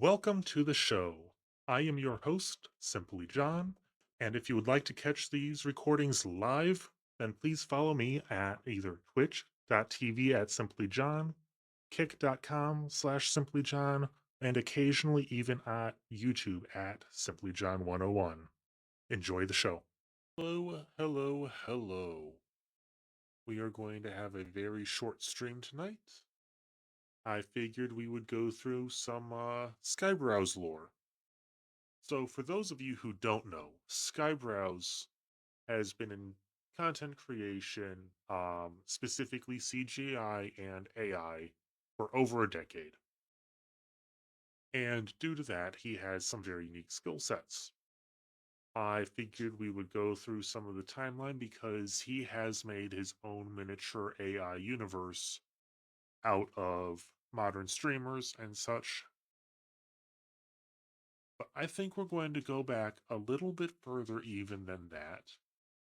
Welcome to the show. I am your host, Simply John, and if you would like to catch these recordings live, then please follow me at either twitch.tv at simplyjohn, kick.com/simplyjohn, and occasionally even at YouTube at simplyjohn101. Enjoy the show. Hello, hello, hello. We are going to have a very short stream tonight. I figured we would go through some Skybrowse lore. So, for those of you who don't know, Skybrowse has been in content creation, specifically CGI and AI, for over a decade. And due to that, he has some very unique skill sets. I figured we would go through some of the timeline because he has made his own miniature AI universe out of modern streamers and such. But I think we're going to go back a little bit further even than that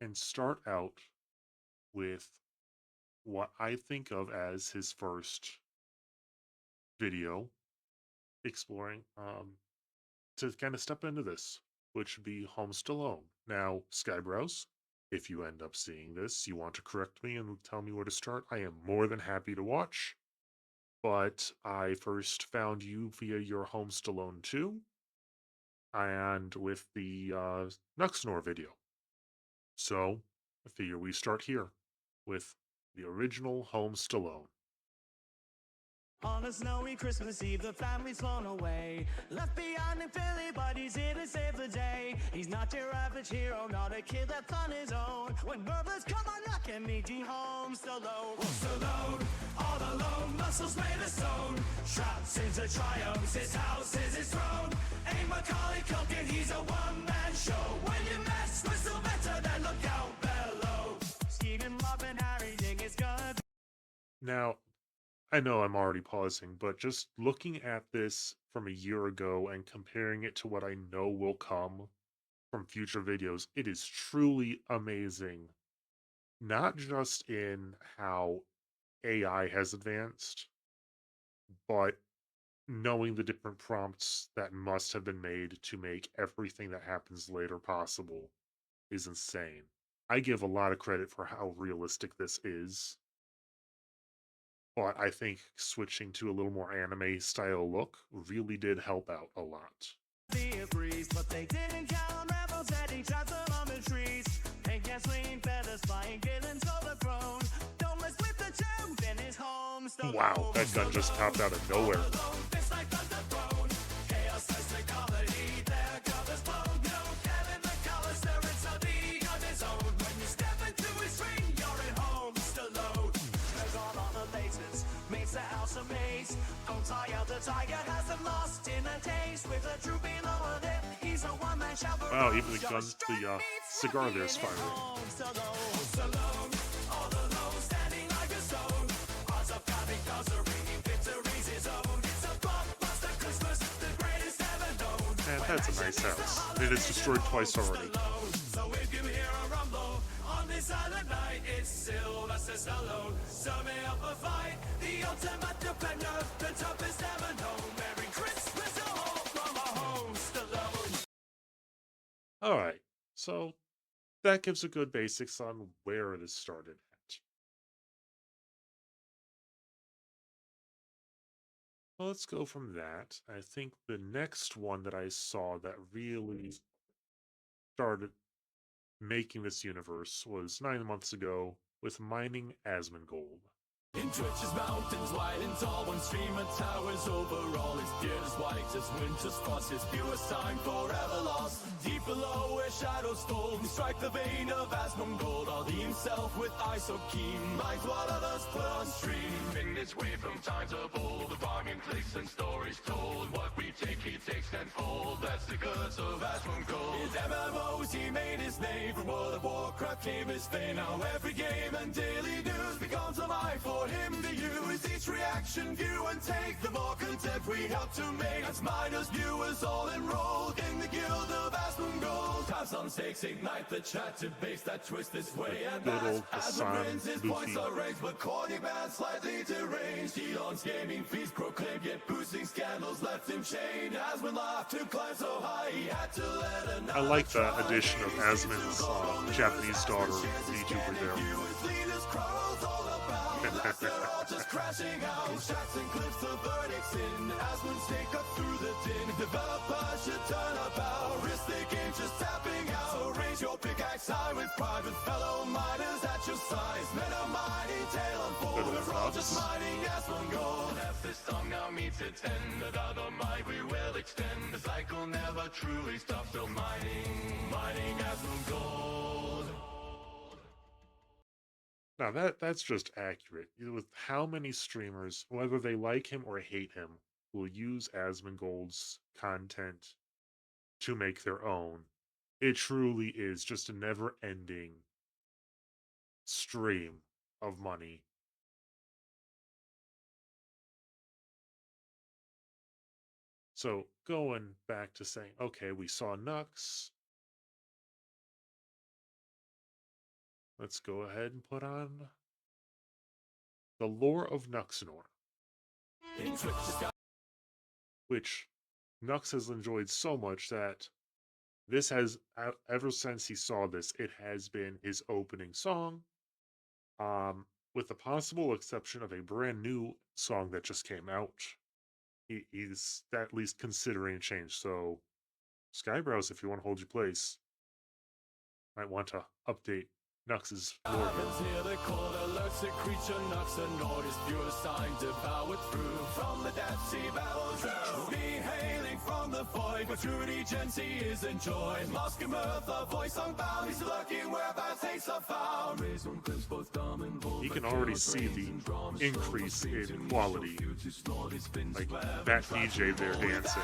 and start out with what I think of as his first video exploring to kind of step into this, which would be Home Stallone. Now, Skybrowse, if you end up seeing this, you want to correct me and tell me where to start, I am more than happy to watch. But I first found you via your Home Stallone 2 and with the Nuxnor video. So, I figure we start here with the original Home Stallone. On a snowy Christmas Eve, the family's flown away. Left behind in Philly, but he's here to save the day. He's not your average hero, not a kid that's on his own. When burglars come on knocking, meeting Home Stallone. Stallone, all alone, muscles made of stone. Trapped into triumphs, his house is his throne. Ain't Macaulay Culkin, he's a one-man show. When you mess with Sylvester, then look out below. Stephen, Bob, and Harry think it's good. Now, I know I'm already pausing, but just looking at this from a year ago and comparing it to what I know will come from future videos, it is truly amazing. Not just in how AI has advanced, but knowing the different prompts that must have been made to make everything that happens later possible is insane. I give a lot of credit for how realistic this is. But I think switching to a little more anime style look really did help out a lot. Be a breeze, but they didn't count rebels that he trapped them on the trees. Pink and swinging feathers flying villains overthrown. Don't mess with the champ in his home. Wow, that gun just popped out of nowhere. Don't tie out the tiger, has them lost in a taste with a droopy lower lip. He's a one-man show. Wow, even the gun, the cigar there is firing. Stallone, all alone, standing like a stone. Odds of counting bells are ringing, victory's his own. It's a blockbuster Christmas, the greatest ever known. Man, that's a nice house. It is destroyed twice already. So if you hear a rumble on this silent night, it's Sylvester Stallone. Summing up a fight, the ultimate defender, the toughest ever known. Merry Christmas to all from a Home Stallone. Alright, so that gives a good basics on where this started at. Well, let's go from that. I think the next one that I saw that really started making this universe was 9 months ago with mining Asmongold. In churches, mountains wide and tall, one stream of towers over all, his beard as white as winter's frost, his purest sign forever lost. Deep below where shadows fall, and strike the vein of Asmongold, all he himself with eyes so keen, minds what others put on stream. In its way from times of old, the rhyming place and stories told, what we take he takes, tenfold. That's the goods of Asmongold. His MMOs, he made his name. From World of Warcraft came his fame. Now every game and daily news becomes a life for him to use. Each reaction, view and take. The more content we help to make. As miners, viewers all enrolled in the guild of Asmongold. Times on stakes ignite the chat debates that twist this way and Good old that. Hassan Wins his Luffy. points are raised, but corny man slightly deranged. Elon's gaming fees proclaimed, yet boosting scandals left him chained. Asmund laughed to climb so high, he had to let another I like the try. addition of Asmund's Japanese daughter VTuber there. Unless they're all just crashing out. Shots and clips, the verdict's in. Asmund stake up through the din. Developers should turn about. Risk the game just tapping out. So raise your pickaxe high with pride, with fellow miners at your size. Men are mighty, tail unfold. We're all just mining Asmongold. As this song now meets its end, another mine we will extend. The cycle never truly stops, still mining Asmongold. Now that's just accurate. With how many streamers, whether they like him or hate him, will use Asmongold's content to make their own. It truly is just a never-ending stream of money. So going back to saying, okay, we saw Nux. Let's go ahead and put on the lore of Nuxnor, which Nux has enjoyed so much that this has, ever since he saw this, it has been his opening song, with the possible exception of a brand new song that just came out. He's at least considering a change. So, Skyebrows, if you want to hold your place, might want to update Nux's lore. Hear the call alerts the creature knocks a notice pure sign devoured through from the depths he babbles out. Be hailing from the void where true degency is enjoyed. Mosque and mirth, a voice unbound. He's lurking where bad tastes are found. Raise on cliffs both dumb and bold. You can already see the increase in quality. Like that DJ there dancing.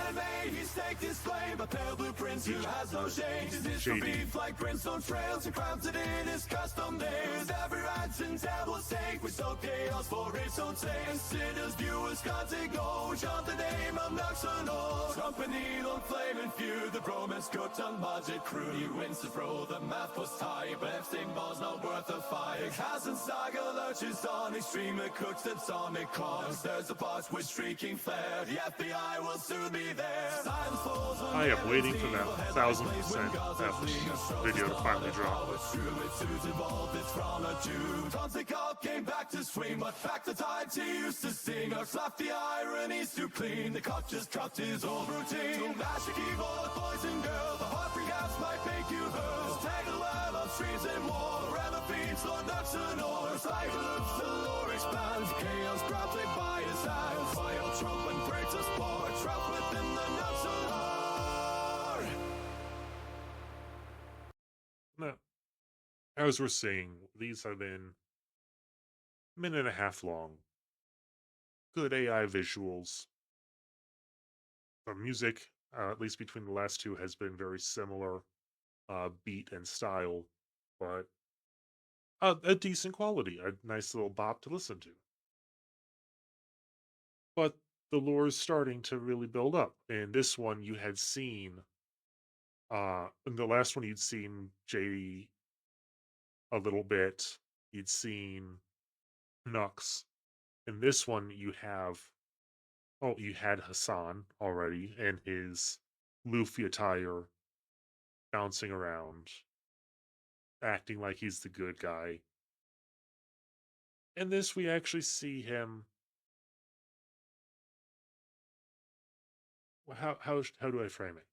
He's staked his flame, a pale blueprints who has no shade. His Shady. beef like brimstone trails and crowns it in his custom days. Every ransom table's sake, we soak chaos for its own sake. Sinners, viewers can't ignore. Chant the name of Nuxanor. Trumpet needle, flame and feud. The bromance cooked on budget crew. He wins the pro, the math was tight. But Epstein bar's not worth a fight. Hasn't saga lurches on. Extreme cooks and atomic cause. There's a box with streaking flare. The FBI will soon be there. Silence falls on I am waiting for that 1000% video to finally drop. Involved, it's from a Jew. Toxic up came back to swing, but back the times he used to sing. Or slap the ironies too clean. The cock just cut his old routine. To mash a keyboard, boys and girls. The heart perhaps might make you hurt. Tangle web of streams and more. Forever feeds on nuts and ore. Cycle of the lore expands. Chaos grappling by his hands. Fire trump and breaks a spore. Trapped within the nuts and lore. No. As we're seeing, these have been a minute and a half long. Good AI visuals. The music, at least between the last two, has been very similar, beat and style, but a decent quality, a nice little bop to listen to. But the lore is starting to really build up. In this one, you had seen, in the last one, you'd seen JD a little bit. You'd seen Nux. In this one, you had Hassan already in his Luffy attire, bouncing around, acting like he's the good guy. In this, we actually see him. How do I frame it?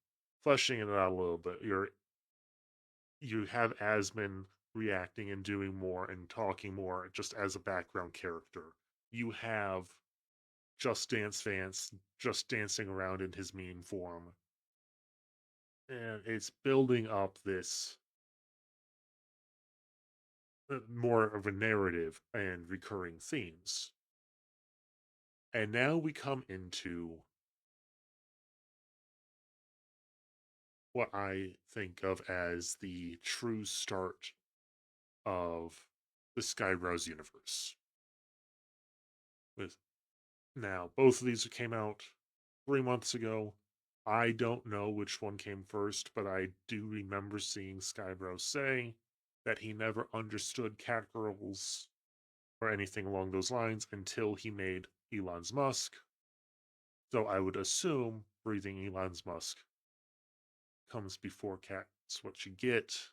Fleshing it out a little bit. You have Asmund reacting and doing more and talking more just as a background character. You have Just Dance Vance just dancing around in his meme form. And it's building up this more of a narrative and recurring themes. And now we come into what I think of as the true start of the Skybrowse universe. With now, both of these came out 3 months ago. I don't know which one came first, but I do remember seeing Skybro say that he never understood catgirls or anything along those lines until he made Elon's Musk. So I would assume breathing Elon's Musk comes before Cat's What You Get.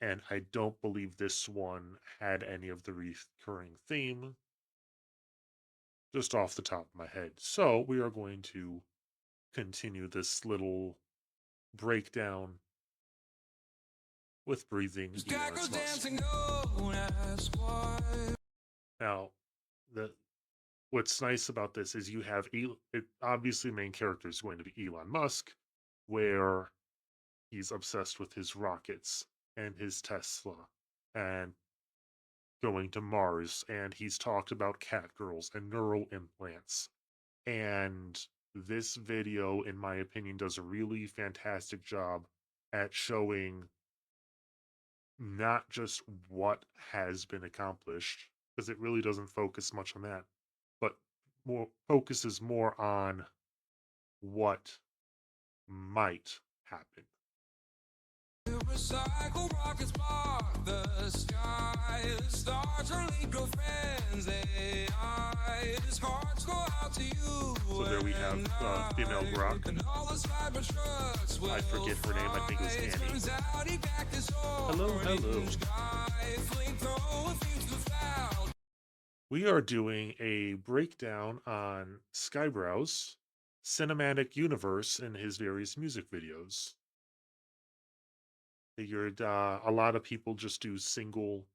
And I don't believe this one had any of the recurring theme, just off the top of my head. So we are going to continue this little breakdown with breathing Elon's Musk. Now, the what's nice about this is you have obviously the main character is going to be Elon Musk, where he's obsessed with his rockets and his Tesla and going to Mars, and he's talked about catgirls and neural implants. And this video, in my opinion, does a really fantastic job at showing not just what has been accomplished, because it really doesn't focus much on that, but focuses more on what might happen. Recycle rockets block the sky. Stars are lead girlfriends. AI's hearts go out to you. So there we have female Grok. I forget her name. I think it was Annie. Hello, hello. We are doing a breakdown on Skybrow's cinematic universe in his various music videos. Figured a lot of people just do single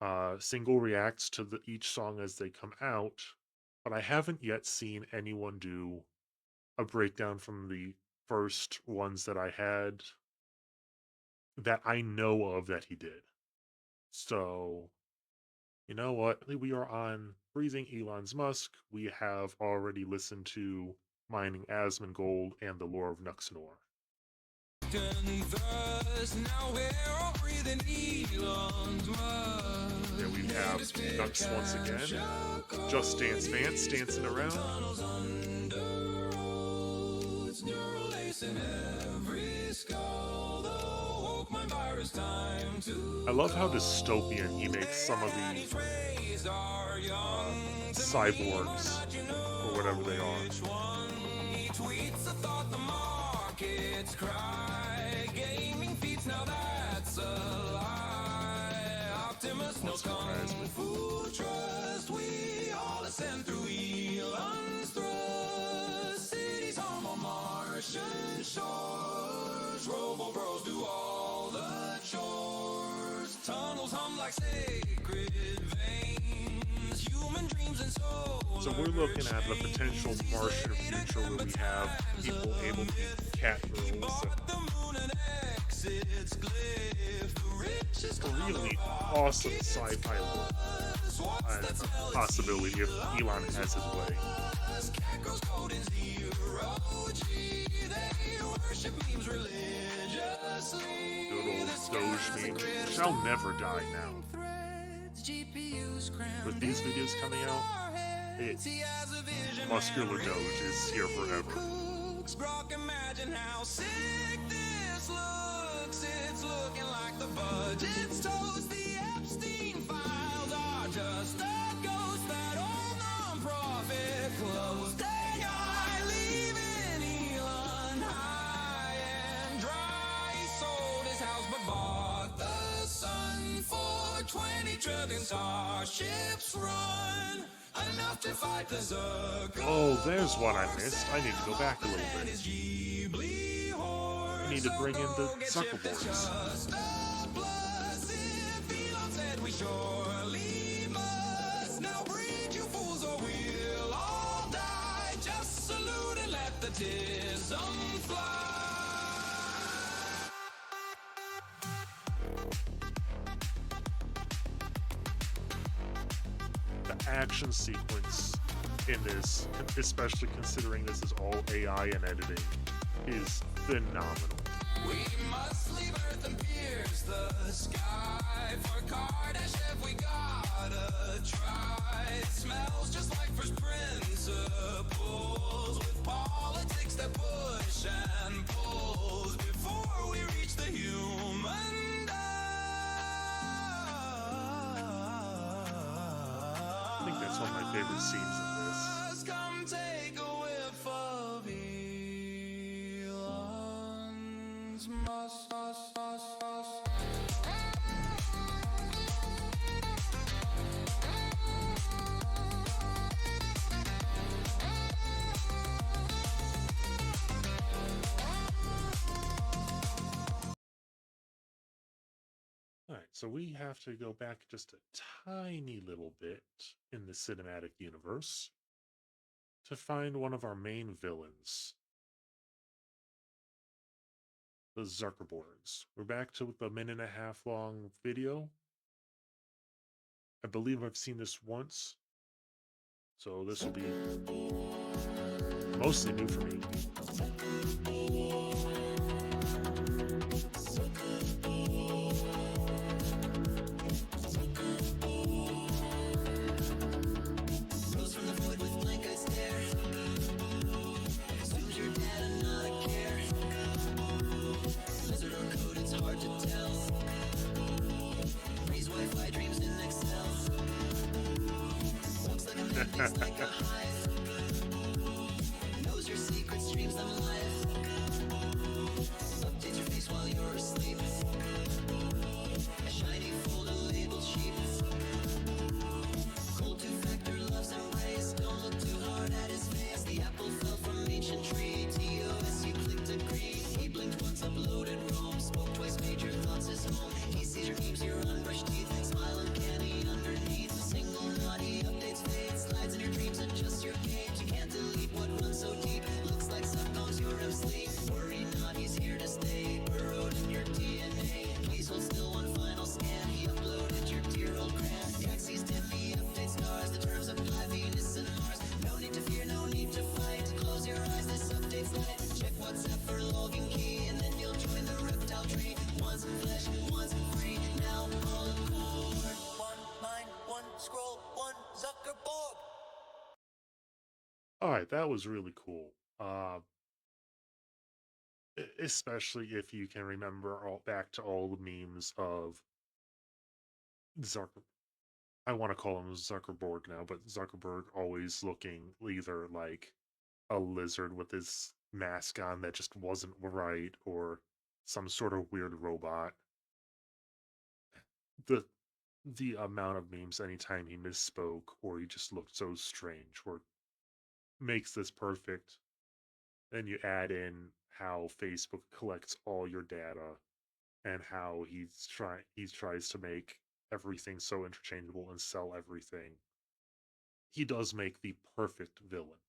reacts to each song as they come out, but I haven't yet seen anyone do a breakdown from the first ones that I had that I know of that he did. So, you know what? We are on Breathing Elon's Musk. We have already listened to Mining Asmongold and The Lore of Nuxnor. There we have Nux once again. Just Dance Vance dancing around. I love how dystopian he makes some of the cyborgs, or whatever they are. Gaming feeds, now that's a lie. Optimus, no food trust. We all ascend through Elon's thrust. Cities home on Martian shores. Robo bros do all the chores. Tunnels hum like sacred veins. Human dreams and souls. So we're looking at the potential Martian future where we have people able to be catgirls. A really awesome sci-fi look and possibility if Elon has his way. Good old Doge meme shall never die now. With these videos coming out, Muscular Doge is here forever. Brock, imagine how sick this looks. It's looking like the budget's toast. The Epstein files are just a ghost. That old non-profit closed. AI leaving Elon high and dry. He sold his house but bought the sun for 20 trillion. Starships run. Enough to fight the Zucker. Oh, there's one I missed. I need to go back a little bit. I need to bring in the Zuckerboards. Now breed, you fools, or we'll all die. Just salute and let the tism fly. Action sequence in this, especially considering this is all AI and editing, is phenomenal. We must leave Earth and pierce the sky. For Kardashev, we gotta try. It smells just like first principles. With politics that push and pulls. Before we reach the human I think that's one of my favorite scenes in this. Come take a whiff of Elon's musk. All right, so we have to go back just a tiny little bit in the cinematic universe to find one of our main villains, the Zuckerbergs. We're back to the minute and a half long video. I believe I've seen this once, so this will be mostly new for me. Rose from the void with blank-eyed stare. Assumes you're dead and not a care. Lizard or code, it's hard to tell. Freeze Wi-Fi dreams in Excel. Looks like a man thinks like a hive. Knows your secrets, streams them live. Updates your face while you're asleep. A shiny folder labeled sheep. Cold two-factor loves embrace. Don't look too hard at his face. The apple fell from ancient tree. TOS, you clicked agree. He blinked once, uploaded Rome. Spoke twice, made your thoughts his home. He sees your memes, your unbrushed teeth. Smile uncanny underneath. A single naughty updates fade. Slides in your dreams, adjust your gauge. You can't delete what runs so deep. Looks like sometimes you're asleep. Worry not, he's here to stay. Burrowed in your DNA. Please hold still one final scan. He uploaded your dear old grand. Galaxies dim, he updates stars. The terms apply Venus and Mars. No need to fear, no need to fight. Close your eyes, this update's light. Check WhatsApp for login key, and then you'll join the reptile tree. One's flesh, one's free. Now all accord. One line, one scroll, one Zuckerberg. All right, that was really cool. Especially if you can remember back to all the memes of Zucker. I want to call him Zuckerberg now, but Zuckerberg always looking either like a lizard with his mask on that just wasn't right, or some sort of weird robot. The the amount of memes anytime he misspoke or he just looked so strange or makes this perfect. Then you add in how Facebook collects all your data and how he tries to make everything so interchangeable and sell everything. He does make the perfect villain.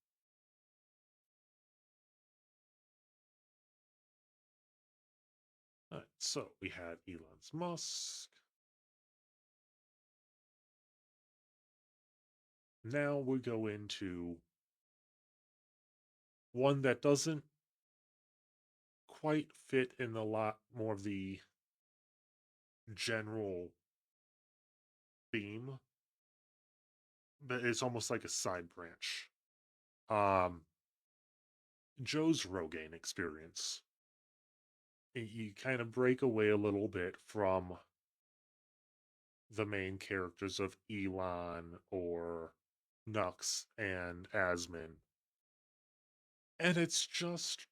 All right, so we had Elon Musk. Now we go into one that doesn't quite fit in a lot more of the general theme, but it's almost like a side branch. Um, Joe's Rogaine experience. You kind of break away a little bit from the main characters of Elon or Nux and Asmin. And it's just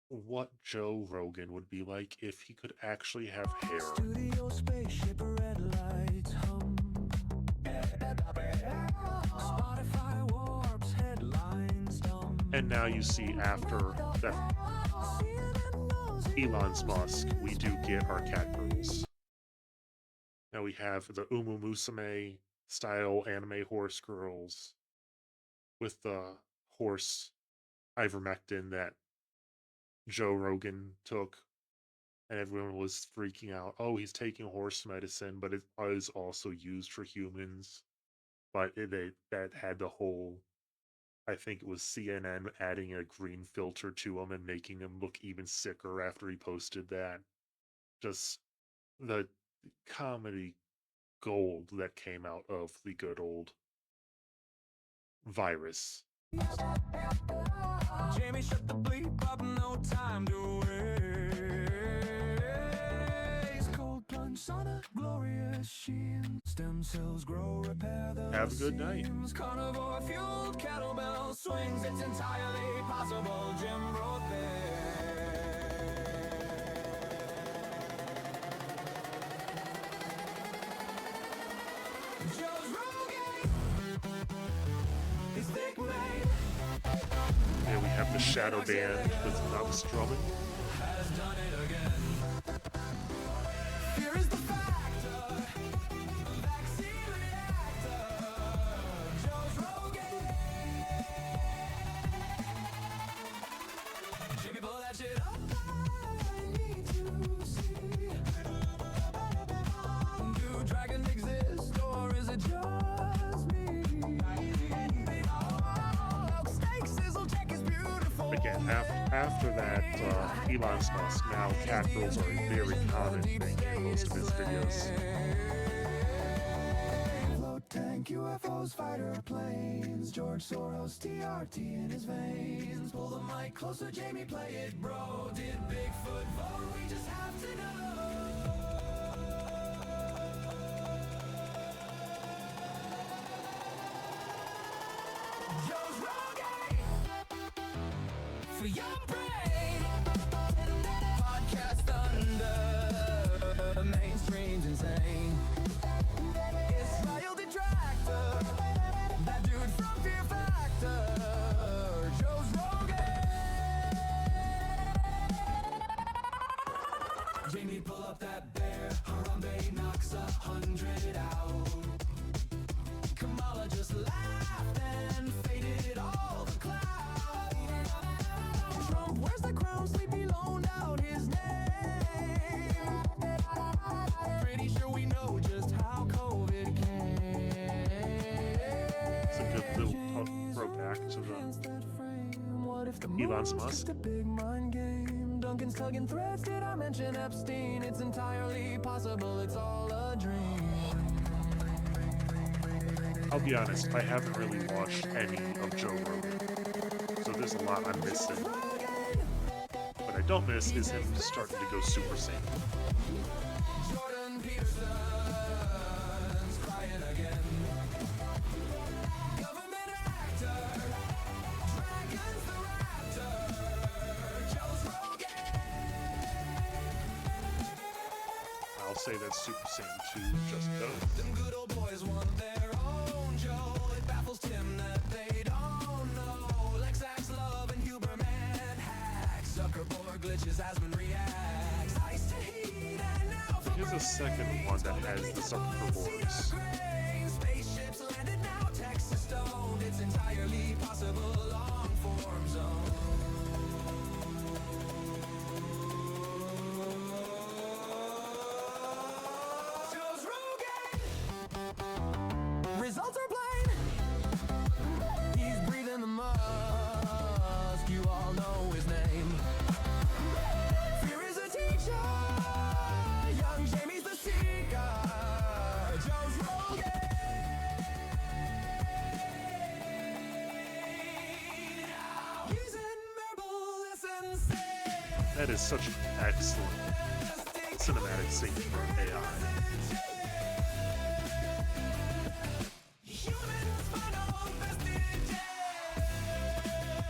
what Joe Rogan would be like if he could actually have hair. Studio spaceship, red lights hum. Spotify warps, headlines dumb. And now you see after that Elon's Musk, we do get our cat girls. Now we have the Umu Musume style anime horse girls with the horse ivermectin that Joe Rogan took, and everyone was freaking out. Oh, he's taking horse medicine, but it is also used for humans. But that had the whole I think it was CNN adding a green filter to him and making him look even sicker after he posted that. Just the comedy gold that came out of the good old virus. Jamie, shut the bleep up, no time to waste. Cold plunge sauna, glorious sheen. Stem cells grow, repair the Have a good night. seams. Carnivore fueled kettlebell swings, it's entirely possible. Jim wrote there. Joe's Rogan, his thick mane. There we have the shadow band with Novice drumming. Has done it again. Fear is the factor. Vaccine reactor. Joe's Rogan. Jimmy, pull that shit up. I need to see. Do dragons exist or is it just me? Oh, steak sizzle check is beautiful. Again, after that Elon Musk, now cat girls are a very common thing in most of his videos. Float tank, UFOs, fighter planes, George Soros, TRT in his veins. Pull the mic closer, Jamie, play it, bro. Did Bigfoot vote? We just have to know. Joe's Rogan for your brain. Podcast thunder, mainstream's insane. Israel detractor, that dude from Fear Factor, Joe's Rogan. Jamie, pull up that bear. Harambe knocks 100 out. Kamala just laughed and faded all the cloud. Trump, where's the crown? Sleepy loaned out his name. Pretty sure we know just how COVID came. It's a good little throwback to the Elon Musk. A big mind game. Duncan's tugging threads. Did I mention Epstein? It's entirely possible. It's all a dream. I'll be honest, I haven't really watched any of Joe Rogan, so there's a lot I'm missing. What I don't miss is him starting to go Super Saiyan. Jordan Peterson's crying again. Government actor, Dragons the Raptor, Joe's Rogan. I'll say that Super Saiyan 2 just goes. Them good old boys want their own Joe. It baffles Tim that they don't know. Lexax, Love, and Huberman hacks. Zuckerborg glitches, Asman reacts. Ice to heat and now for Here's a second one that has the Zuckerborgs. Spaceships landed now, Texas stoned. It's entirely possible, long form zone. Joe's Rogan. Results are plain. He's breathing the musk. You all know his name. Fear is a teacher. Young Jamie's the seeker. Joe's Rogan. He's admirable, listen, say. That is such an excellent cinematic scene for AI.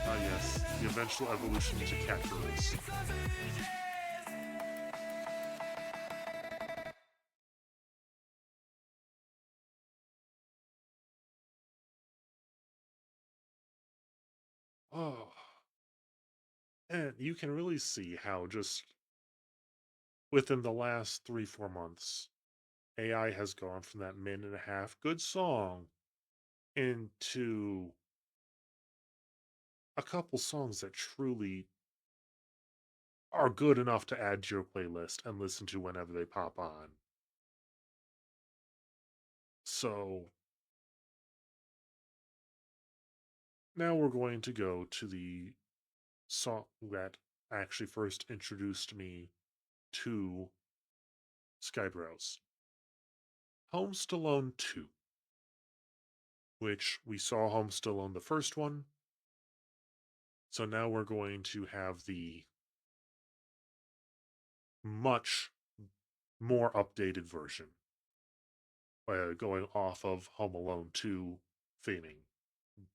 Ah yes, the eventual evolution to cat girls. Oh, and you can really see how just within the last 3, 4 months, AI has gone from that minute and a half good song into a couple songs that truly are good enough to add to your playlist and listen to whenever they pop on. So Now we're going to go to the song that actually first introduced me to Skybrows. Home Stallone 2, which we saw Home Stallone the first one. So now we're going to have the much more updated version, going off of Home Alone 2 theming,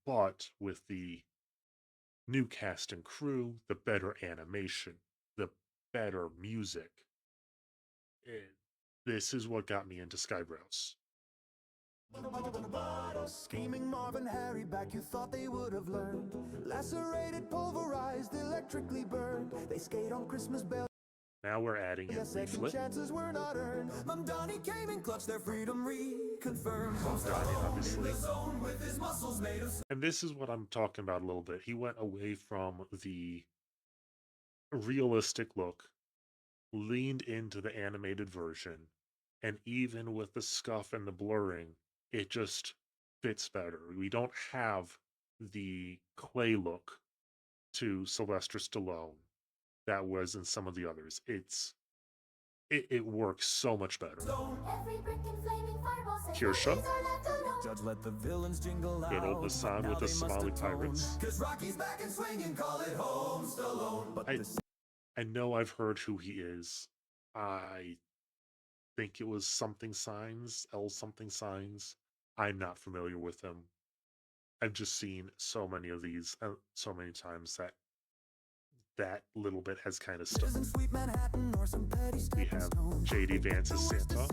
but with the new cast and crew, the better animation, the better music. And this is what got me into Skybrows. Scheming Marvin, Harry back, you thought they would have learned. Lacerated, pulverized, electrically burned. They skate on Christmas bells. Now we're adding in Second Leaflet. chances were not earned. Mom Donnie came and clutched their freedom reconfirmed. Obviously. And this is what I'm talking about a little bit. He went away from the realistic look, leaned into the animated version, and even with the scuff and the blurring, it just fits better. We don't have the clay look to Sylvester Stallone that was in some of the others. It works so much better. Kirsha, Judge let the villains jingle out. good old Hassan with the Somali Pirates. Cause Rocky's back and swinging, call it Home Stallone. But I know I've heard who he is. I think it was something signs, L something signs. I'm not familiar with him. I've just seen so many of these so many times that little bit has kind of stuck. We have J.D. Vance's Santa.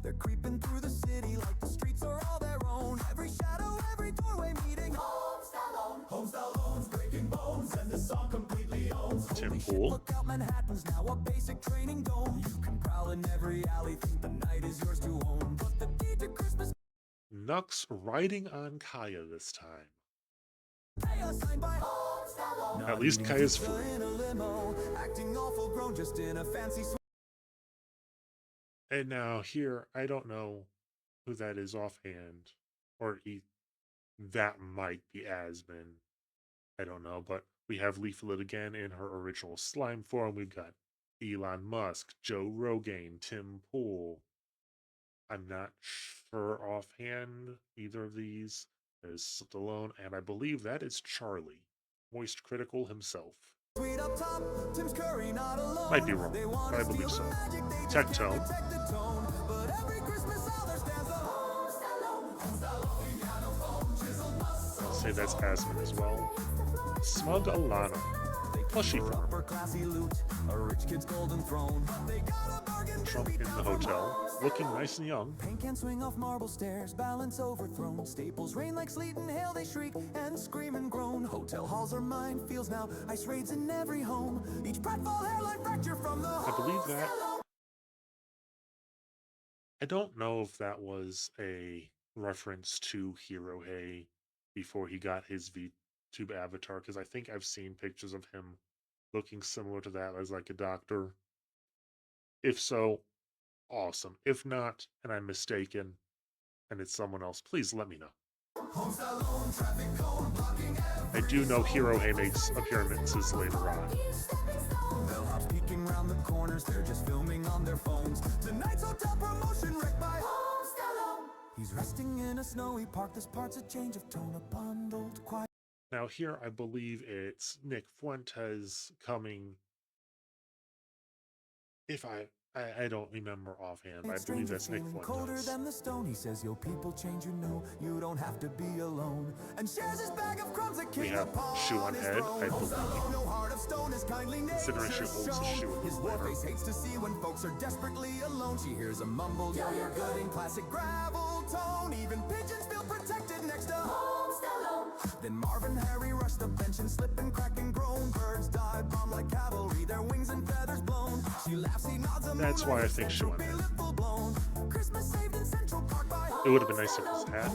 They're creeping through the city like the streets are all their own. Every shadow, every doorway meeting. Home Stallone. Home Stallone's breaking bones, and the song completely owns. Tim Pool. Look out, Manhattan's now a basic training dome. You can prowl in every alley, think the night is yours to own. But the deed to Christmas. Nux riding on Kaya this time. At least Kaya's free. And now here, I don't know who that is offhand, or that might be Asmin. I don't know, but we have Leaflet again in her original slime form. We've got Elon Musk, Joe Rogan, Tim Pool. I'm not sure offhand either of these. There's Stallone, and I believe that is Charlie, Moist Critical himself. Might be wrong, but I believe so. Tectone. I'll say that's Asmin as well. Smug Alana. Plushie farm. Trump in the hotel, looking nice and young. Paint can swing off marble stairs, balance overthrown. Staples rain like sleet and hail, they shriek and scream and groan. Hotel halls are minefields now, ice raids in every home. Each pratfall hairline fracture from the I believe that. I don't know if that was a reference to Hirohei before he got his VTube avatar, because I think I've seen pictures of him looking similar to that as like a doctor. If so, awesome. If not, and I'm mistaken, and it's someone else, please let me know. I do know Hirohei makes appearances later on. bellhops peeking round the corners, they're just filming on their phones. Tonight's hotel promotion wrecked by Home Stallone. He's resting in a snowy park, this part's a change of tone, a bundled quiet. Now here, I believe it's Nick Fuentes coming. If I don't remember offhand, but I believe that's Nick Colder Fuentes. than the stone, he says your people change, you know, you don't have to be alone. And shares his bag of crumbs that We have Shoe on Head, I believe. No heart of stone, his kindly Considering she holds a shoe in his the red water. face hates to see when folks are desperately alone. She hears a mumble, yeah, you're good in classic gravel tone. Even pigeons feel protected next to Home Stallone. Then Marvin Harry rush the bench and slip and crack and groan. Birds dive bomb like cavalry, their wings and feathers blown. She laughs, he nods a That's why I think Shoe on Head. Christmas saved in Central Park by It would have been nice if it was Hat.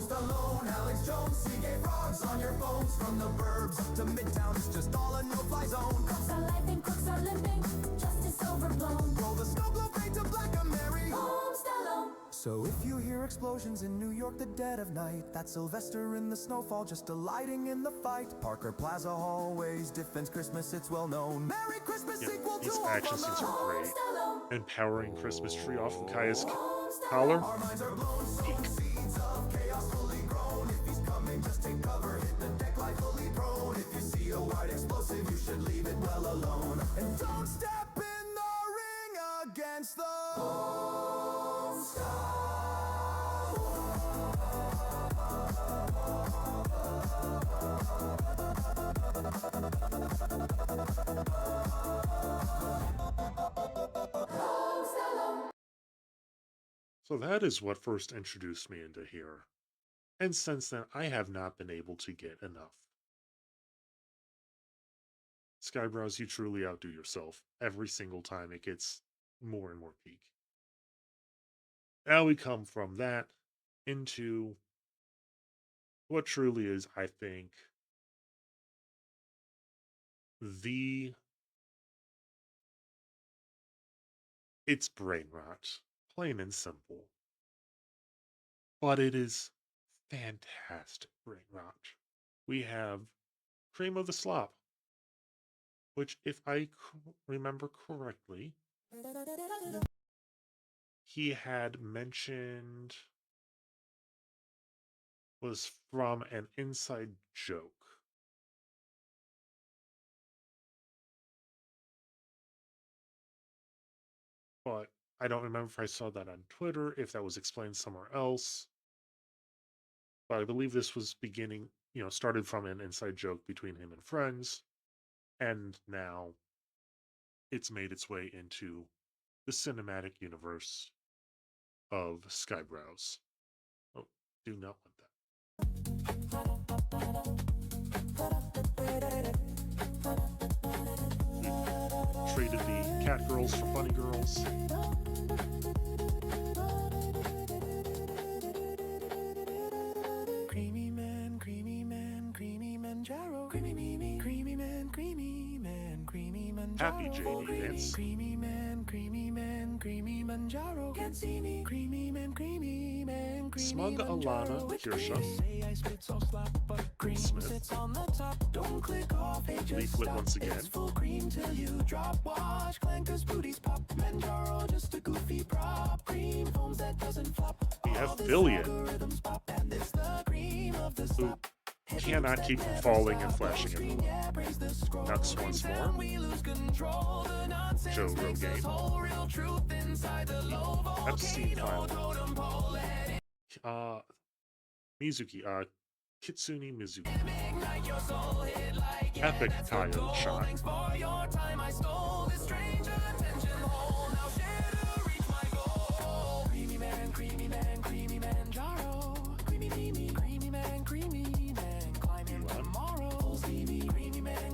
Alex Jones, Seagate frogs on your phones. From the burbs to Midtown, it's just all a no-fly zone. Cops are laughing, crooks are limping, justice overblown. Roll the snow globe fade to black, a merry Home Stallone. So if you hear explosions in New York the dead of night, that's Sylvester in the snowfall just delighting in the fight. Parker Plaza hallways, Defense Christmas, it's well known. Merry Christmas Yeah, sequel to these all action from the scenes are Home great. Stallone. Empowering Christmas tree off of Kaya's Home collar. Stallone. Our minds are blown, sowing Peak. seeds of chaos fully grown. If he's coming, just take cover, hit the deck like fully prone. If you see a white explosive, you should leave it well alone. And don't step in the ring against the Home Stallone. So that is what first introduced me into here. And since then, I have not been able to get enough. Skybrows, you truly outdo yourself every single time it gets more and more peak. Now we come from that into what truly is, I think, the it's brain rot, plain and simple. But it is fantastic brain rot. We have Cream of the Slop, which, if I remember correctly, he had mentioned was from an inside joke. But I don't remember if I saw that on Twitter, if that was explained somewhere else. But I believe this was started from an inside joke between him and friends, and now it's made its way into the cinematic universe of Skybrows. Oh, do not want that. We've traded the cat girls for bunny girls. Creamy man, creamy man, creamy manjaro. Creamy me, creamy man, creamy man, creamy manjaro. Happy JD Vance. Creamy man, creamy man, creamy manjaro. Can't see me, creamy man, creamy man, creamy Smug Alana Kirsha. Say I spit so slop, but cream Smith. sits on the top. Don't click off, it just Leaflet stop. once again. It's full cream till you drop. Watch clankers booties pop. Manjaro just a goofy prop. Cream foams that doesn't flop. We have Billion, who cannot keep from falling and flashing everyone. Nuts once more. Joe Rogaine. Epstein file. Mizuki, Kitsune Mizuki. Epic Coyote shot. Creamy man, creamy man, creamy man, Jaro. Creamy, creamy man, creamy man, climbing tomorrow.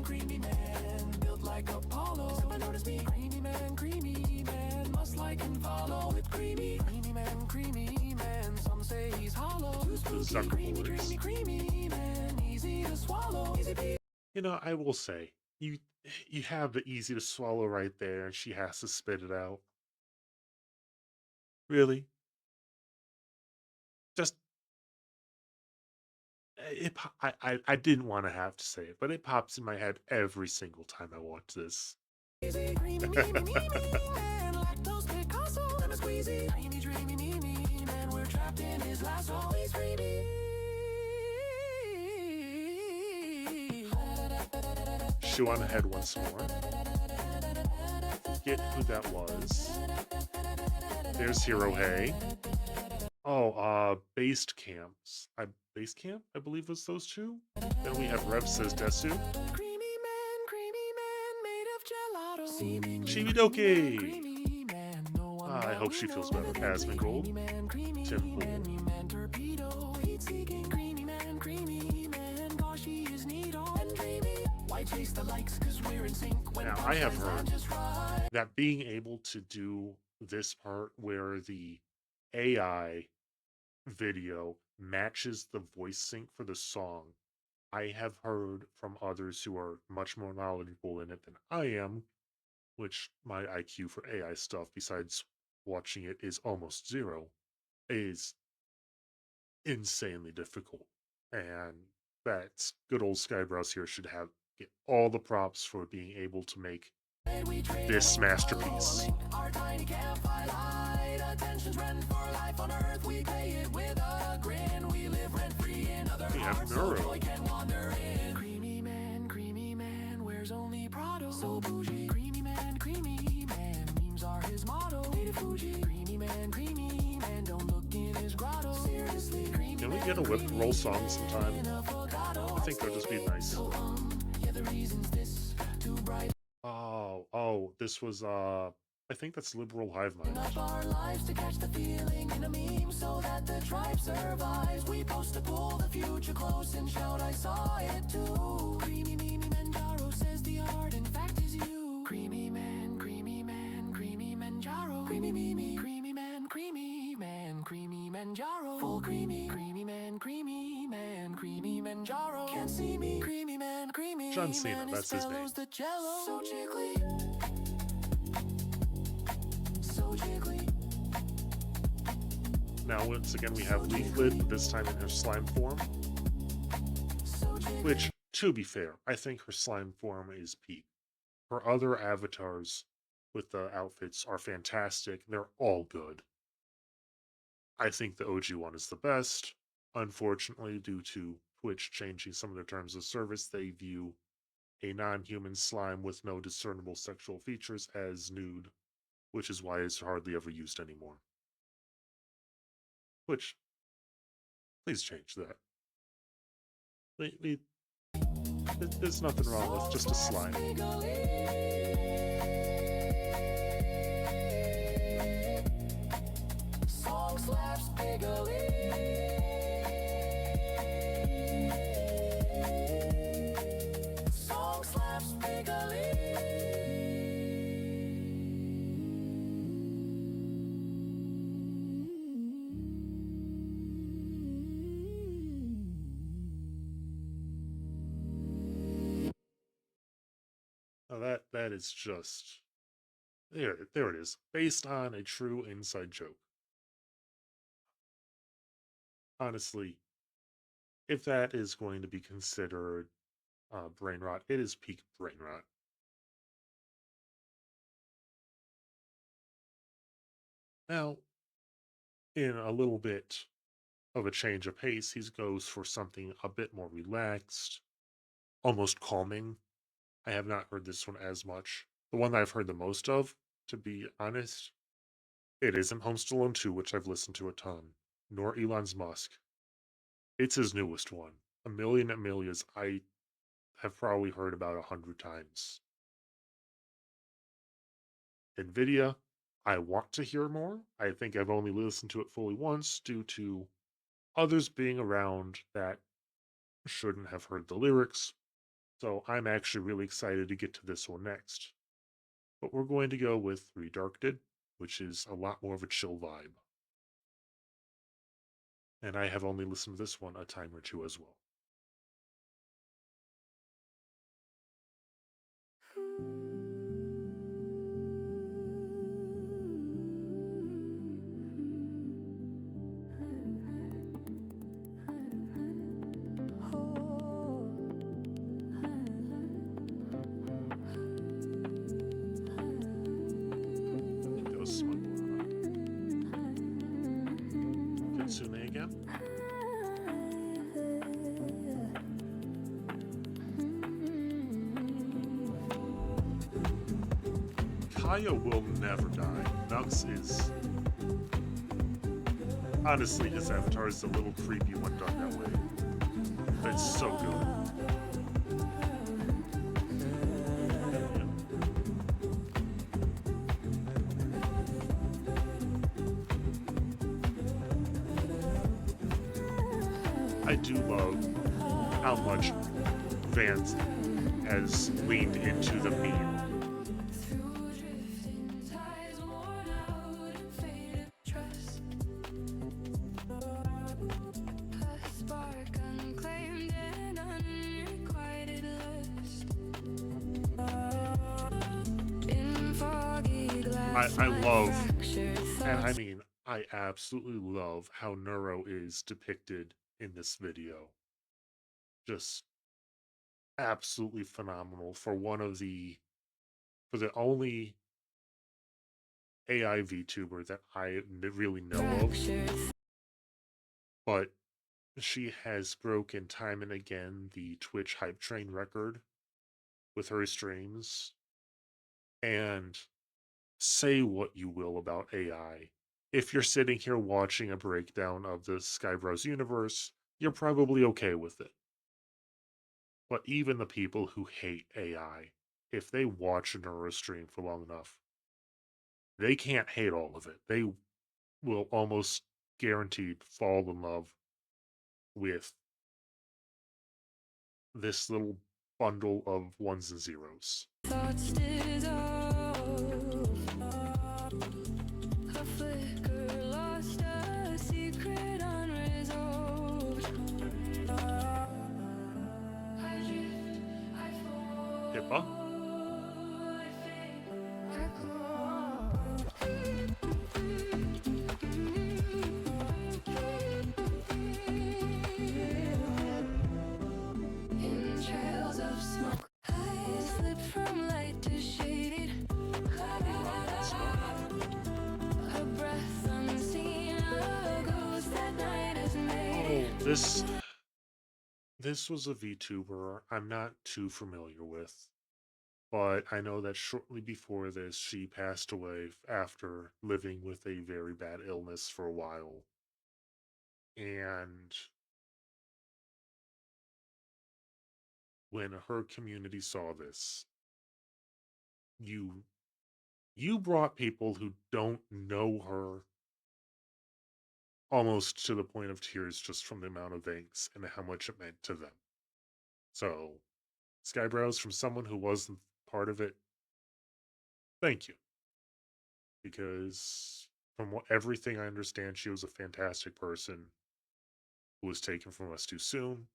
Creamy man, built like Apollo. Someone notice me, creamy man, must like and follow with creamy man. Some say he's hollow. Creamy man, easy to swallow. I will say, you have the easy to swallow right there, and she has to spit it out. Really? Just I didn't want to have to say it, but it pops in my head every single time I watch this. Shoe on the head once more. Get who that was. There's Hero Hay. Oh, Based Camps. Base Camp, I believe was those two. Then we have Rev says Desu. Creamy man made of gelato. Chibidoki! I hope she feels better. Asmongold. Tim Now, I have heard that being able to do this part where the AI video matches the voice sync for the song, I have heard from others who are much more knowledgeable in it than I am, which my IQ for AI stuff, besides watching it, is almost zero. is insanely difficult. And that good old Skybrows here should have get all the props for being able to make this masterpiece. Our tiny campfire light, attention's rent for life on Earth. We pay it with a grin. We live rent free in other We have hearts. Neuro. So joy can wander in. Creamy man, wears only Prado. So bougie. Creamy man, memes are his motto. Native Fuji. Creamy man, don't look in his grotto. Seriously, creamy Can we get a whip roll song sometime? I think that would just be nice. yeah, the reason's this too bright. Oh, this was I think that's Liberal Hive Mind. Up our lives to catch the feeling in a meme so that the tribe survives. We post to pull the future close and shout, I saw it too. Creamy Manjaro says the art in fact is you. Creamy man, Manjaro. Creamy Manjaro. Full creamy man, Manjaro. Can't see me, creamy man, John Cena, that's his name. the jello. So jiggly. So jiggly. Now, once again, we have Leaflet, but this time in her slime form. Which, to be fair, I think her slime form is peak. Her other avatars with the outfits are fantastic. They're all good. I think the OG one is the best. Unfortunately, due to Twitch changing some of their terms of service, they view a non-human slime with no discernible sexual features as nude, which is why it's hardly ever used anymore. Which, please change that. There's nothing wrong with just a slime. Song slaps bigly. Song slaps bigly. Now that is just there it is. Based on a true inside joke. Honestly, if that is going to be considered brain rot, it is peak brain rot. Now, in a little bit of a change of pace, he goes for something a bit more relaxed, almost calming. I have not heard this one as much. The one that I've heard the most of, to be honest, it isn't Home Stallone 2, which I've listened to a ton, nor Elon's Musk. It's his newest one. Amelias, I have probably heard about 100 times. NVIDIA, I want to hear more. I think I've only listened to it fully once due to others being around that shouldn't have heard the lyrics. So I'm actually really excited to get to this one next. But we're going to go with Redarked, which is a lot more of a chill vibe. And I have only listened to this one a time or two as well. It goes Kitsune again. Kaya will never die. Nux is... Honestly, his avatar is a little creepy when done that way. But it's so good. I do love how much Vance has leaned into the meme. I love, and I mean, I absolutely love how Neuro is depicted in this video. Just absolutely phenomenal for the only AI VTuber that I really know of. But she has broken time and again the Twitch hype train record with her streams. And say what you will about AI. If you're sitting here watching a breakdown of the Skybros universe, you're probably okay with it. But even the people who hate AI, if they watch a Neuro stream for long enough, they can't hate all of it. They will almost guaranteed fall in love with this little bundle of ones and zeros. Thoughts dissolve. A flicker lost, a secret unresolved. I drift, I Hippa? fall, I fade, I crawl. In trails of smoke, I slip from light to shaded. A breath unseen, a ghost that night has made. Oh, this was a VTuber I'm not too familiar with, but I know that shortly before this, she passed away after living with a very bad illness for a while. And when her community saw this, you you brought people who don't know her almost to the point of tears just from the amount of thanks and how much it meant to them. So, Skybrows, from someone who wasn't part of it, thank you. Because from everything I understand, she was a fantastic person who was taken from us too soon.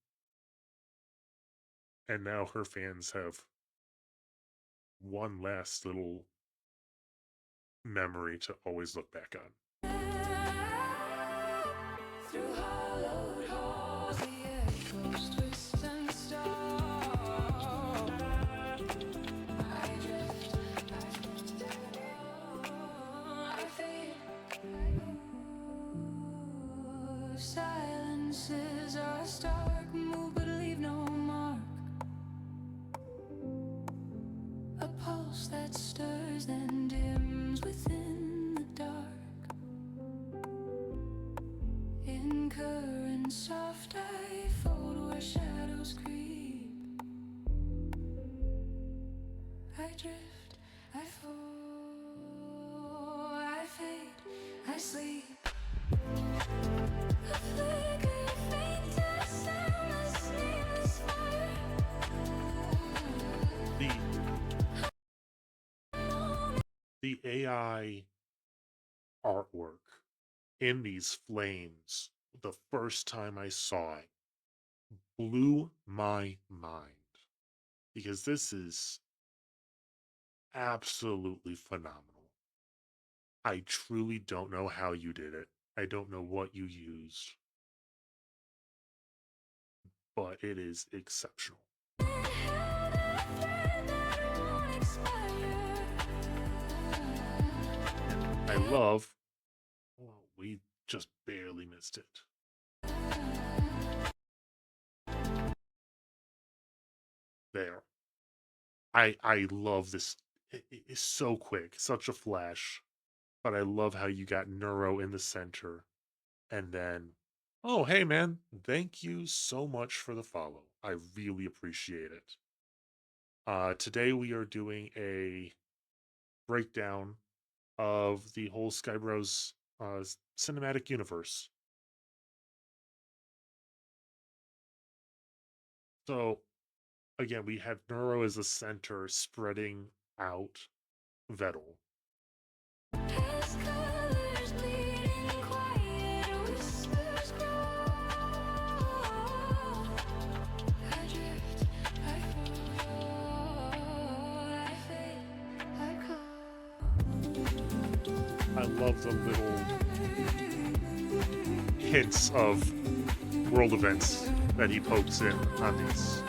And now her fans have one last little memory to always look back on. Through hollowed halls, the echoes twist and stall. I drift, I fade, I go. Silences are stark, move but leave no mark. A pulse that stirs then dims within the dark. In currents soft I fold where shadows creep. I drift, I fall, I fade, I sleep. A flicker faint, a soundless, nameless fire. The AI artwork in these flames, the first time I saw it, blew my mind. Because this is absolutely phenomenal. I truly don't know how you did it. I don't know what you used, but it is exceptional. I love. Well, we just barely missed it. There. I love this. It's so quick, such a flash. But I love how you got Neuro in the center. And then, oh, hey, man, thank you so much for the follow. I really appreciate it. Today we are doing a breakdown of the whole Skybros cinematic universe. So, again, we have Neuro as the center spreading out Vettel. His colors bleeding quiet whispers grow. I drift, I fall, I fade, I call. I love the little hints of world events that he pokes in on these.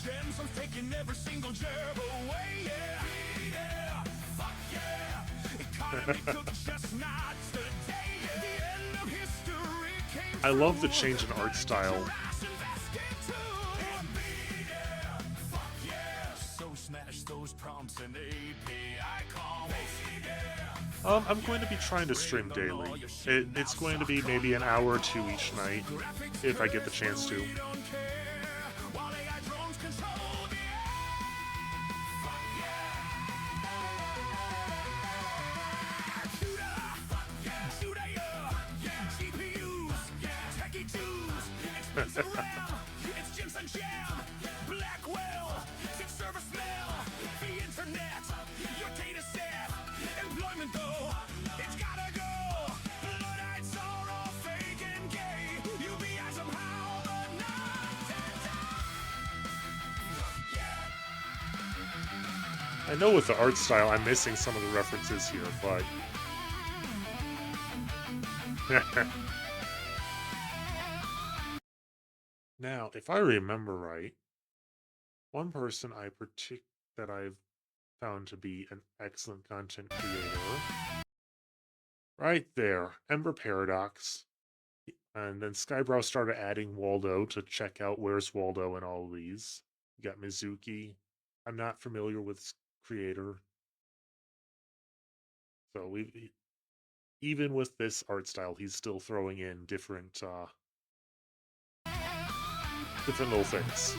Gems, I'm taking every single gerb away, yeah. Yeah, fuck yeah. Economy cooked chestnuts today, yeah. The end of history came I love the through. change in art style. So smash those prompts and API calls. I'm going to be trying to stream daily. It's going to be maybe an hour or two each night, if I get the chance to. It's Jimson Jam, Blackwell, Sick Service Mail, the internet, your data set, employment though, it's gotta go. Blood-eyed sorrow, fake and gay, UBI somehow, but not I know with the art style, I'm missing some of the references here, but now, if I remember right, one person that I've found to be an excellent content creator, right there, Ember Paradox, and then Skybrow started adding Waldo to check out where's Waldo in all of these. You got Mizuki. I'm not familiar with creator, so we even with this art style, he's still throwing in different little things.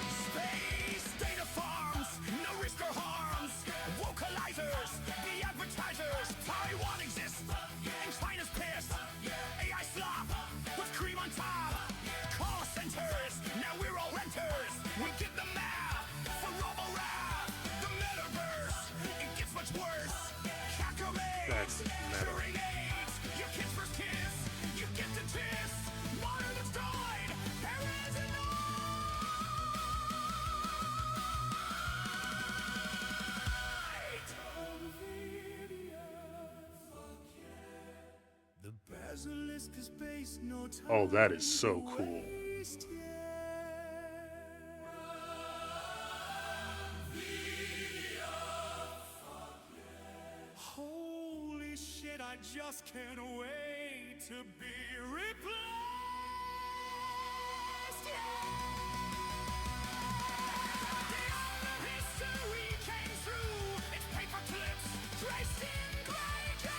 Space data farms, no risk or harms. Vocalizers, the advertisers. Taiwan exists, and China's pissed. AI slop, with cream on top. Call centers, now we're all renters. We get the map for Robo Rap. The metaverse, it gets much worse. That's Cackamates, meta. hearing aids. Your kids' first kiss, you get the gist. Modern destroyed, parents and the basilisk is based, no time Oh, that is so cool. waste, holy shit, I just can't wait to be replaced. The end of history came through. It's paper clips, traced in great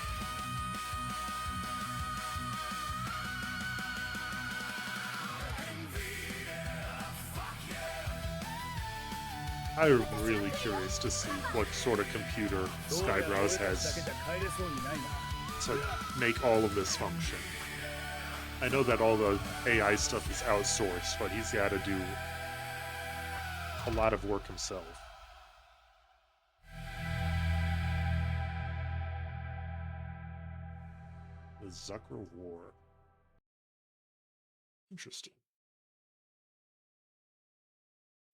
I'm really curious to see what sort of computer Skybrows has to make all of this function. I know that all the AI stuff is outsourced, but he's got to do a lot of work himself. The Zucker War. Interesting.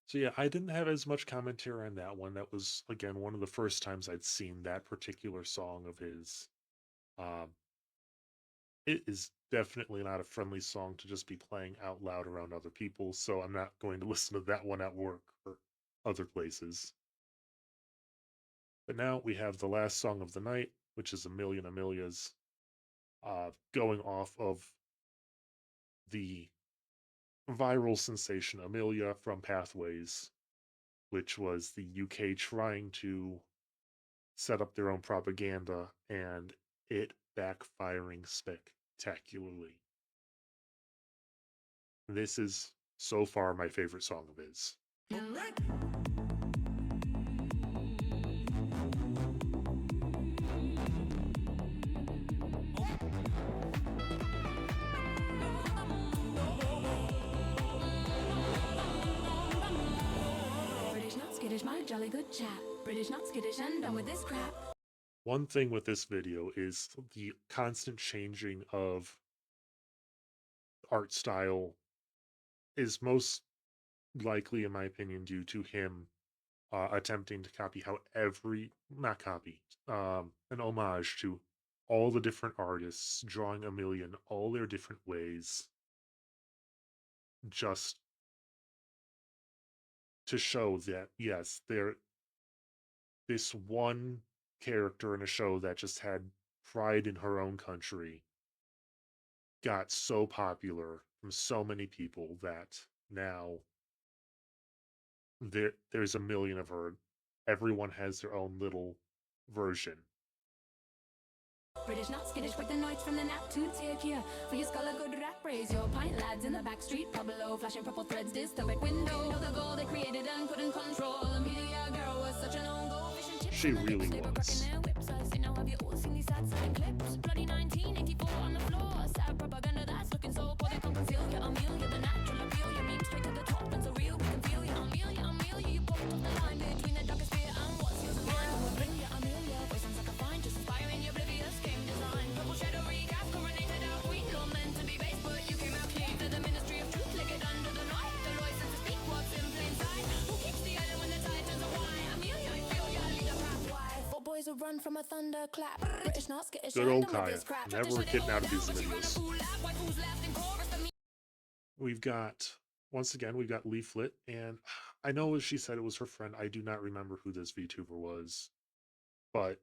So yeah, I didn't have as much commentary on that one. That was again one of the first times I'd seen that particular song of his. Um, it is definitely not a friendly song to just be playing out loud around other people, so I'm not going to listen to that one at work or other places. But now we have the last song of the night, which is A Million Amelias, going off of the viral sensation Amelia from Pathways, which was the UK trying to set up their own propaganda and it backfiring spectacularly. This is so far my favorite song of his. British not skittish, my jolly good chap. British not skittish, and done with this crap. One thing with this video is the constant changing of art style is most likely, in my opinion, due to him attempting to copy how not copy, an homage to all the different artists, drawing Amelia in all their different ways, just to show that, yes, this one character in a show that just had pride in her own country got so popular from so many people that now there's a million of her. Everyone has their own little version. British not skittish with the nights from the nap to take you. For your skull a good rap, raise your pint lads in the back street. Pub below, flashing purple threads, dystopic window. Know the goal they created and couldn't control. Amelia girl was such an own goal. Fish and chips. She really was. Now have you all seen these sad side clips? Bloody 1984 on the floor. Sad propaganda that's looking so poor they can't conceal you. Amelia, the natural appeal. You mean straight to the top and so real we can feel you. Amelia, you popped off the line between the darkest fear and what's yours and mine. We'll bring you Amelia, voice sounds like a fine, just inspiring your oblivious game design. Purple shadow recap, coronated out queen. Not meant to be base, but you came out clean. To the ministry of truth, lick it under the knife. The license to speak what's in plain sight. Who keeps the island when the tide turns away? Amelia, I feel you, lead the pack. Why? Four boys will run from a thunderclap. British not skittish. Good old Kaya. Never getting out of these videos. We've got, once again, we've got Leaflet, and I know she said it was her friend. I do not remember who this VTuber was, but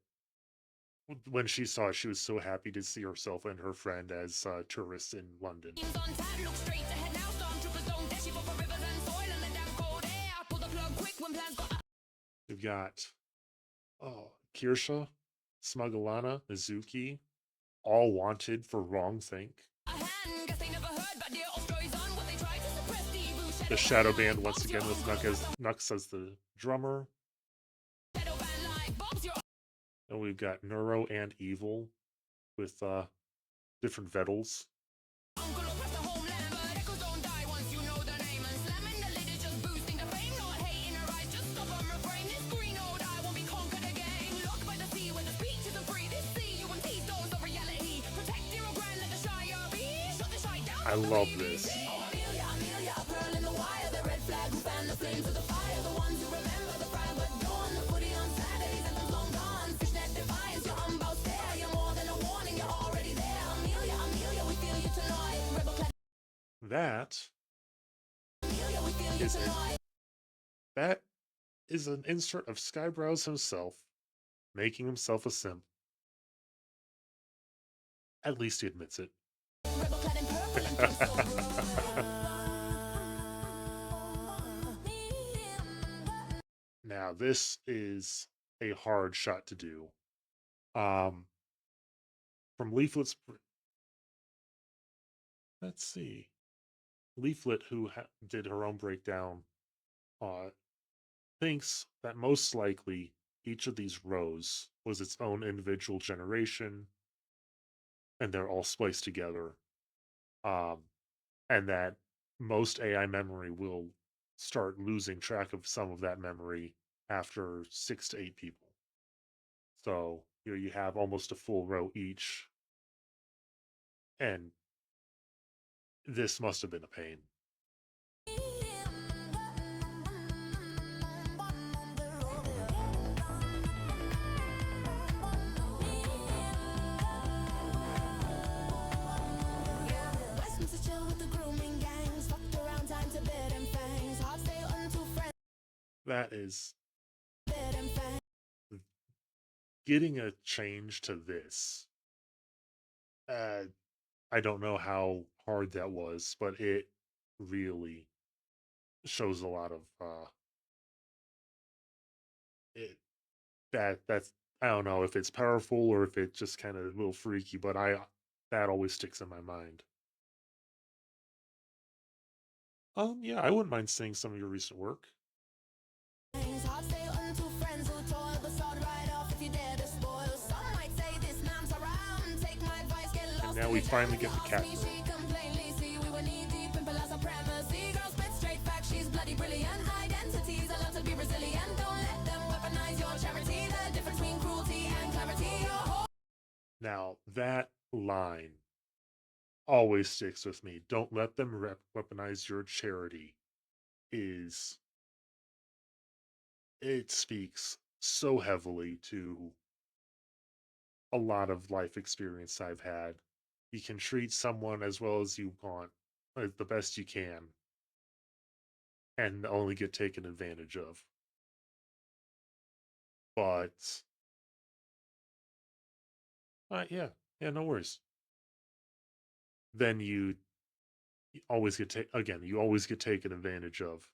when she saw it, she was so happy to see herself and her friend as tourists in London. We've got Kirsha, Smugalana, Mizuki, all wanted for wrongthink. The Shadow Band once again with Nux as the drummer. And we've got Neuro and Evil with different Vettles. I love this. That is an insert of Skyebrows himself making himself a simp. At least he admits it. Now, this is a hard shot to do. From Leaflet's... Let's see. Leaflet, who did her own breakdown, thinks that most likely each of these rows was its own individual generation, and they're all spliced together. And that most AI memory will start losing track of some of that memory after 6 to 8 people. So you have almost a full row each, and this must have been a pain. That is getting a change to this. I don't know how hard that was, but it really shows a lot of it. That's I don't know if it's powerful or if it's just kind of a little freaky, but that always sticks in my mind. Yeah, I wouldn't mind seeing some of your recent work. Hard stay on two friends who toil the sword right off if you dare to spoil. Some might say this man's around. Take my advice, get And lost now in we the jam. finally If you get the ask cat me, girl. she can plainly see we were knee deep in Palazzo supremacy. Girl spit straight facts, she's bloody brilliant. Identities allowed to be resilient. Don't let them weaponize your charity. The difference between cruelty and clarity. Now, that line always sticks with me. Don't let them weaponize your charity is it speaks so heavily to a lot of life experience I've had. You can treat someone as well as you want, the best you can, and only get taken advantage of. But yeah, yeah, no worries. Then you always again, you always get taken advantage of.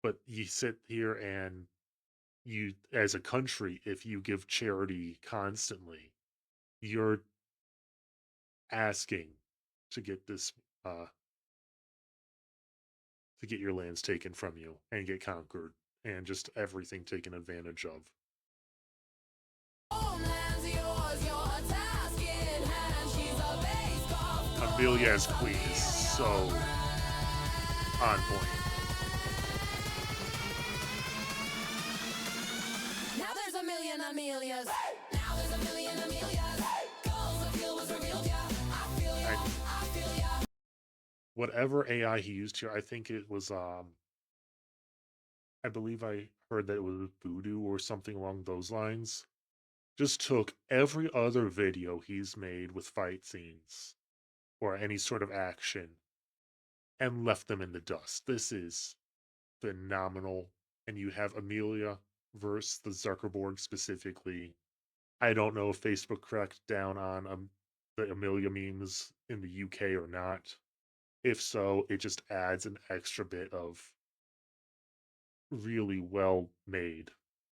But you sit here and you, as a country, if you give charity constantly, you're asking to get this uh to get your lands taken from you and get conquered and just everything taken advantage of. Homeland's yours, your task in hand. She's a base Amelia as queen is so on point. Now there's a million Amelias. Now there's a million Amelias. Goals of fuel was revealed, yeah. I feel ya, And I feel ya. whatever AI he used here, I think it was I believe I heard that it was voodoo or something along those lines. Just took every other video he's made with fight scenes or any sort of action and left them in the dust. This is phenomenal. And you have Amelia versus the Zuckerberg specifically. I don't know if Facebook cracked down on the Amelia memes in the UK or not. If so, it just adds an extra bit of really well made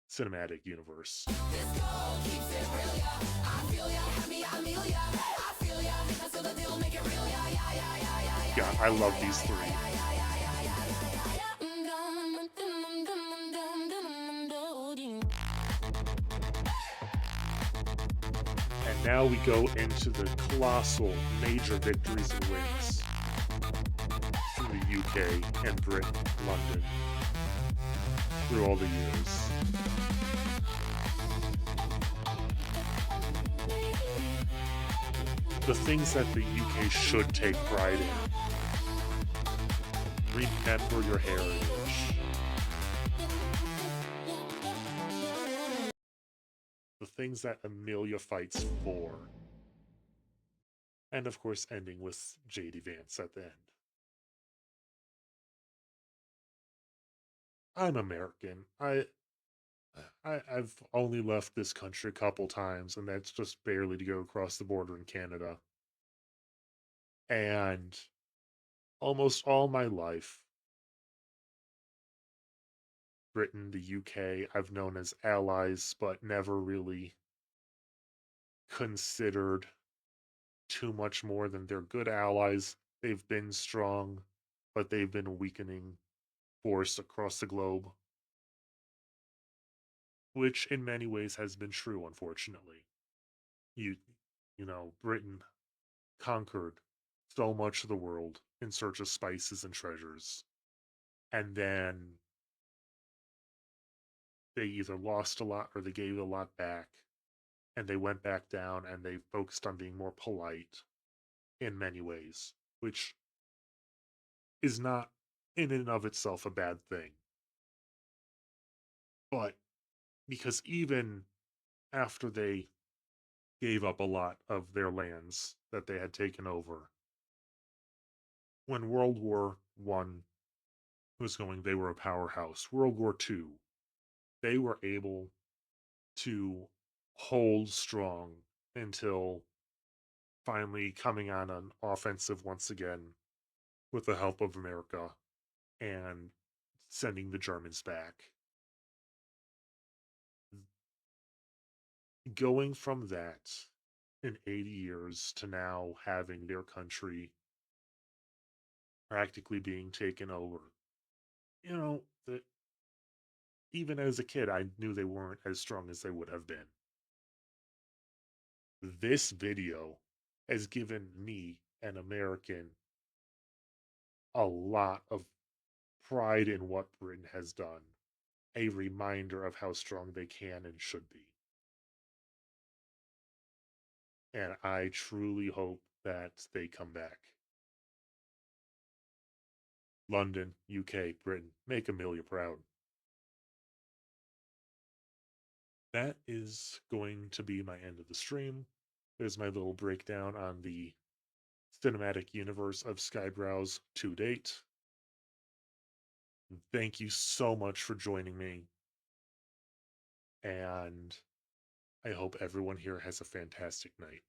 cinematic universe. This goal keeps it real, yeah. I feel ya, happy Amelia. I feel ya, let's do the deal, make it real, yeah, yeah, yeah, yeah, yeah, Yeah, I love these three. And now we go into the colossal major victories and wins from the UK and Britain, London, through all the years. The things that the UK should take pride in. Remember your heritage. The things that Amelia fights for. And of course, ending with JD Vance at the end. I'm American. I've only left this country a couple times, and that's just barely to go across the border in Canada. And almost all my life, Britain, the UK, I've known as allies, but never really considered too much more than they're good allies. They've been strong, but they've been a weakening force across the globe, which in many ways has been true, unfortunately. You, Britain conquered so much of the world in search of spices and treasures. And then they either lost a lot or they gave a lot back. And they went back down and they focused on being more polite in many ways, which is not in and of itself a bad thing. But because even after they gave up a lot of their lands that they had taken over, when World War One was going, they were a powerhouse. World War Two, they were able to hold strong until finally coming on an offensive once again with the help of America and sending the Germans back. going from that in 80 years to now having their country practically being taken over. That even as a kid, I knew they weren't as strong as they would have been. This video has given me, an American, a lot of pride in what Britain has done, a reminder of how strong they can and should be. And I truly hope that they come back. London, UK, Britain, make Amelia proud. That is going to be my end of the stream. There's my little breakdown on the cinematic universe of Skybrowse to date. Thank you so much for joining me, and I hope everyone here has a fantastic night.